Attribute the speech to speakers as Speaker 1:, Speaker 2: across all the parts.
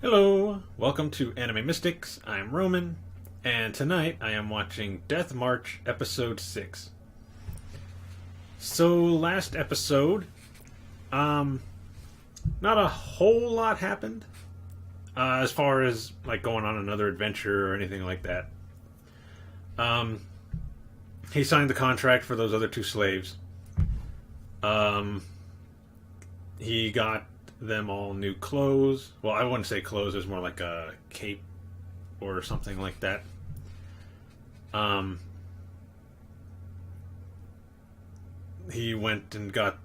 Speaker 1: Hello, welcome to Anime Mystics. I'm Roman, and tonight I am watching Death March Episode 6. So, last episode, not a whole lot happened as far as like going on another adventure or anything like that. Um, he signed the contract for those other two slaves. Um, he got them all new clothes. Well, I wouldn't say clothes. It was more like a cape or something like that. Um, he went and got.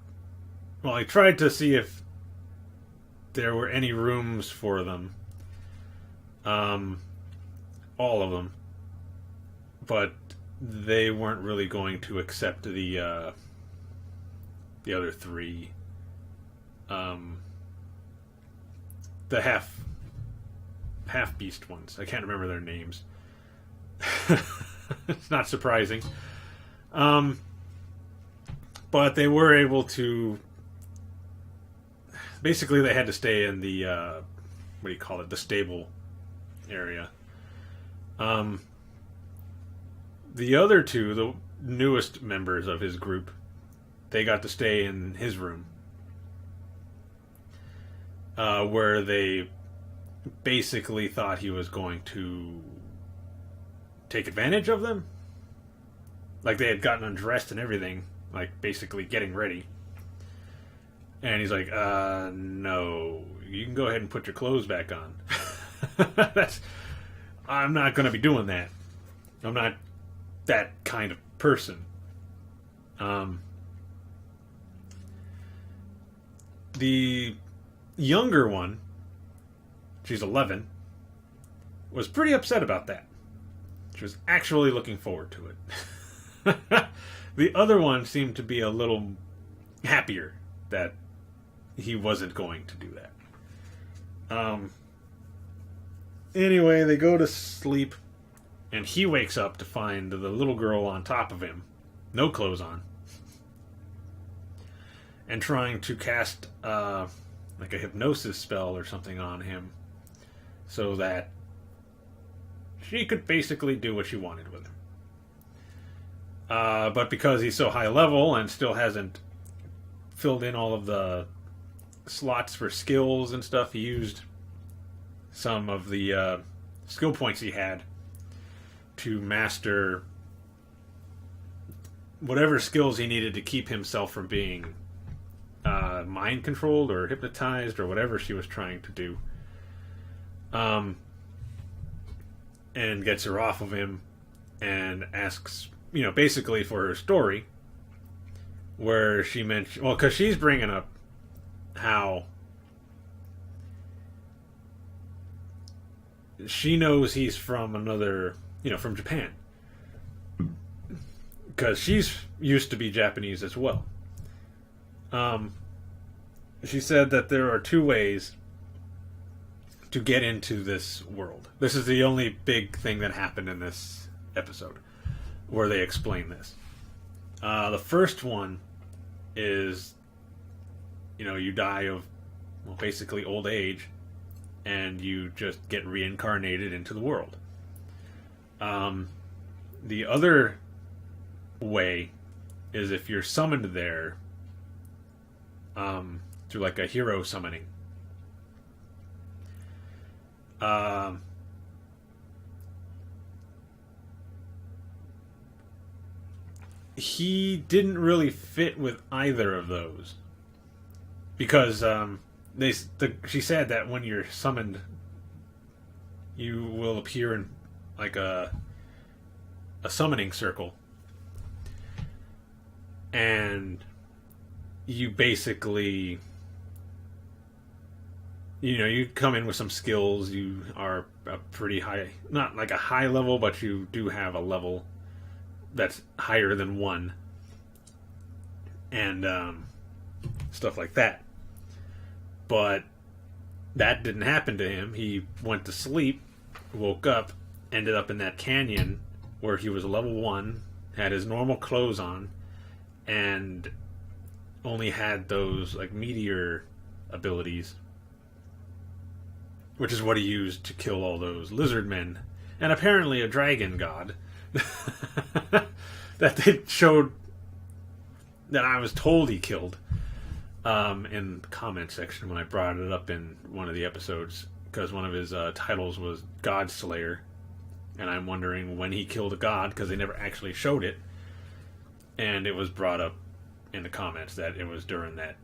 Speaker 1: Well, he tried to see if there were any rooms for them. Um, all of them, but they weren't really going to accept the other three. Um, the half beast ones. I can't remember their names. It's not surprising. Um, but they were able to. Basically, they had to stay in the what do you call it? The stable area. Um, the other two, the newest members of his group, they got to stay in his room, where they basically thought he was going to take advantage of them. Like they had gotten undressed and everything, like basically getting ready. And he's like, no, you can go ahead and put your clothes back on. I'm not going to be doing that. I'm not that kind of person. The younger one, she's 11, was pretty upset about that. She was actually looking forward to it. The other one seemed to be a little happier that he wasn't going to do that. Anyway, they go to sleep, and he wakes up to find the little girl on top of him, no clothes on, and trying to cast like a hypnosis spell or something on him so that she could basically do what she wanted with him. But because he's so high level and still hasn't filled in all of the slots for skills and stuff, he used some of the skill points he had to master whatever skills he needed to keep himself from being mind controlled or hypnotized or whatever she was trying to do. And gets her off of him and asks, basically for her story, where she mentioned, well, because she's bringing up how she knows he's from another, from Japan, because she's used to be Japanese as well. She said that there are two ways to get into this world. This is the only big thing that happened in this episode where they explain this. The first one is, you die of, well, basically old age, and you just get reincarnated into the world. The other way is if you're summoned there through like a hero summoning. He didn't really fit with either of those because she said that when you're summoned, you will appear in like a summoning circle, and you basically, you come in with some skills. You are a pretty high, not like a high level, but you do have a level that's higher than one, and stuff like that. But that didn't happen to him. He went to sleep, woke up, ended up in that canyon where he was level 1, had his normal clothes on, and only had those like meteor abilities, which is what he used to kill all those lizard men, and apparently a dragon god that they showed that I was told he killed in the comment section when I brought it up in one of the episodes, because one of his titles was God Slayer, and I'm wondering when he killed a god, because they never actually showed it, and it was brought up in the comments that it was during that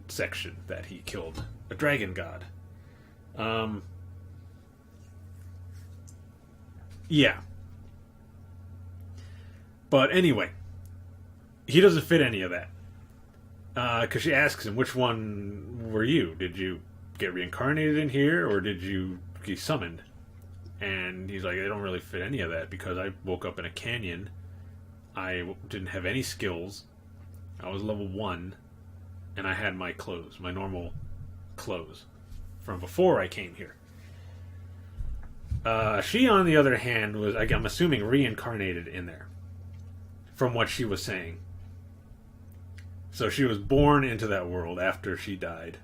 Speaker 1: section that he killed a dragon god. Yeah. But anyway, he doesn't fit any of that. Because she asks him, which one were you? Did you get reincarnated in here, or did you get summoned? And he's like, I don't really fit any of that, because I woke up in a canyon. I didn't have any skills. I was level 1, and I had my clothes, my normal clothes, from before I came here. She, on the other hand, was, I'm assuming, reincarnated in there, from what she was saying. So she was born into that world after she died.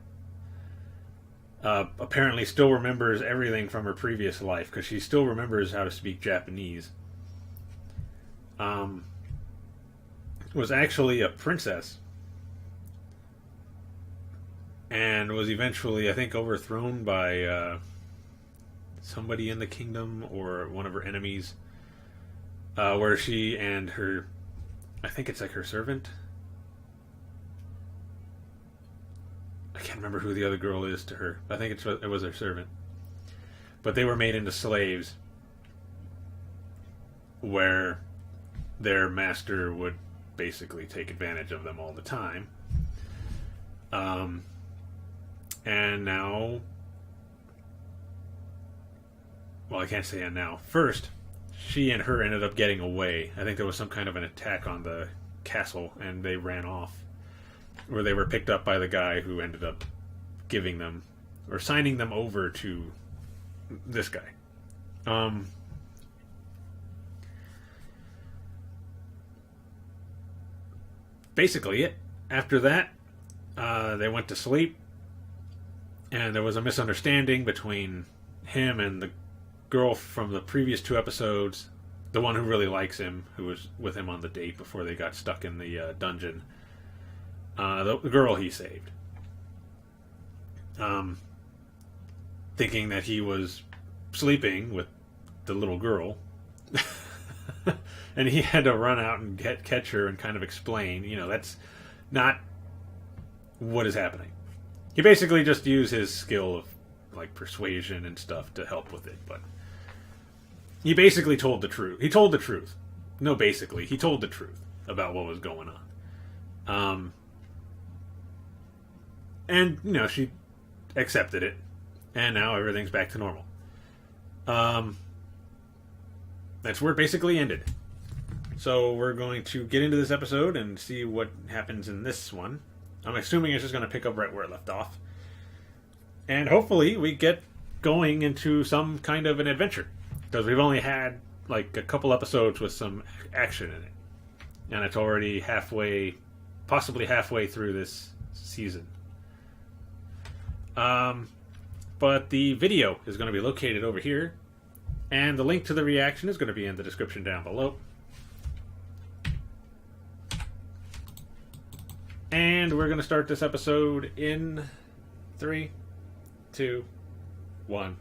Speaker 1: Apparently still remembers everything from her previous life, because she still remembers how to speak Japanese. Was actually a princess, and was eventually, I think, overthrown by somebody in the kingdom or one of her enemies, where she and her, I think it's like her servant, I can't remember who the other girl is to her. I think it was her servant. But they were made into slaves, where their master would basically take advantage of them all the time. And now, well, I can't say and now. First, she and her ended up getting away. I think there was some kind of an attack on the castle, and they ran off. Where they were picked up by the guy who ended up giving them, or signing them over to this guy. Basically it. After that, they went to sleep, and there was a misunderstanding between him and the girl from the previous 2 episodes, the one who really likes him, who was with him on the date before they got stuck in the dungeon. The girl he saved. Thinking that he was sleeping with the little girl. And he had to run out and catch her and kind of explain, that's not what is happening. He basically just used his skill of like persuasion and stuff to help with it, but he basically told the truth. He told the truth. No, basically, he told the truth about what was going on. And, she accepted it. And now everything's back to normal. That's where it basically ended. So we're going to get into this episode and see what happens in this one. I'm assuming it's just going to pick up right where it left off. And hopefully we get going into some kind of an adventure. Because we've only had like a couple episodes with some action in it. And it's already possibly halfway through this season. But the video is going to be located over here, and the link to the reaction is going to be in the description down below. And we're going to start this episode in 3, 2, 1.